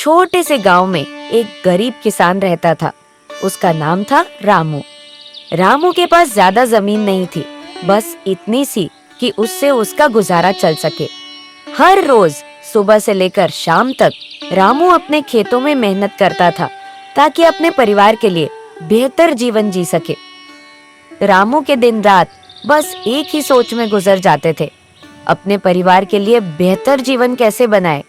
छोटे से गांव में एक गरीब किसान रहता था। उसका नाम था रामू। रामू के पास ज्यादा जमीन नहीं थी, बस इतनी सी कि उससे उसका गुजारा चल सके। हर रोज सुबह से लेकर शाम तक रामू अपने खेतों में मेहनत करता था ताकि अपने परिवार के लिए बेहतर जीवन जी सके। रामू के दिन रात बस एक ही सोच में गुजर जाते थे, अपने परिवार के लिए बेहतर जीवन कैसे बनाए।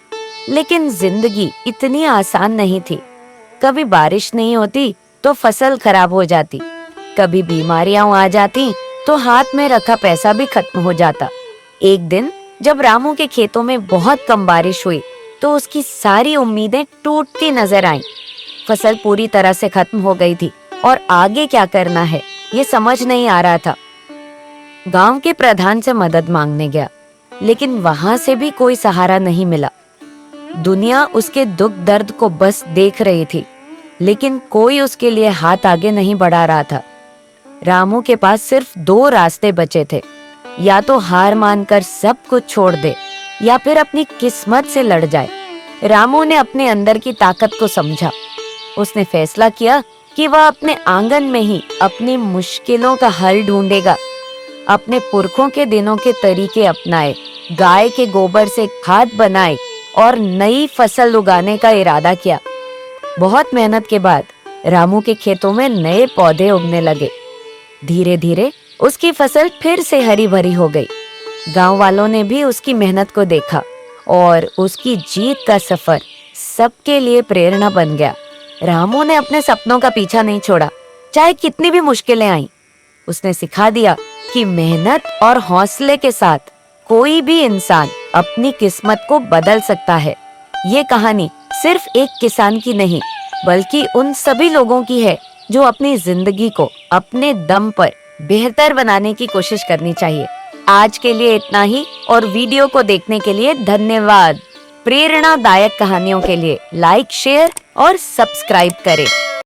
लेकिन जिंदगी इतनी आसान नहीं थी। कभी बारिश नहीं होती तो फसल खराब हो जाती, कभी बीमारियां आ जाती तो हाथ में रखा पैसा भी खत्म हो जाता। एक दिन जब रामू के खेतों में बहुत कम बारिश हुई तो उसकी सारी उम्मीदें टूटती नजर आईं। फसल पूरी तरह से खत्म हो गई थी और आगे क्या करना है ये समझ नहीं आ रहा था। गांव के प्रधान से मदद मांगने गया, लेकिन वहां से भी कोई सहारा नहीं मिला। दुनिया उसके दुख दर्द को बस देख रही थी, लेकिन कोई उसके लिए हाथ आगे नहीं बढ़ा रहा था। रामू के पास सिर्फ दो रास्ते बचे थे, या तो हार मानकर सब कुछ छोड़ दे या फिर अपनी किस्मत से लड़ जाए। रामू ने अपने अंदर की ताकत को समझा। उसने फैसला किया कि वह अपने आंगन में ही अपनी मुश्किलों का हल ढूंढेगा। अपने पुरखों के दिनों के तरीके अपनाए, गाय के गोबर से खाद बनाए और नई फसल उगाने का इरादा किया। बहुत मेहनत के बाद रामू के खेतों में नए पौधे उगने लगे। धीरे धीरे उसकी फसल फिर से हरी भरी हो गई। गांव वालों ने भी उसकी मेहनत को देखा और उसकी जीत का सफर सबके लिए प्रेरणा बन गया। रामू ने अपने सपनों का पीछा नहीं छोड़ा, चाहे कितनी भी मुश्किलें आईं। उसने सिखा दिया कि मेहनत और हौसले के साथ कोई भी इंसान अपनी किस्मत को बदल सकता है। ये कहानी सिर्फ एक किसान की नहीं, बल्कि उन सभी लोगों की है जो अपनी जिंदगी को अपने दम पर बेहतर बनाने की कोशिश करनी चाहिए। आज के लिए इतना ही और वीडियो को देखने के लिए धन्यवाद। प्रेरणादायक कहानियों के लिए लाइक, शेयर और सब्सक्राइब करें।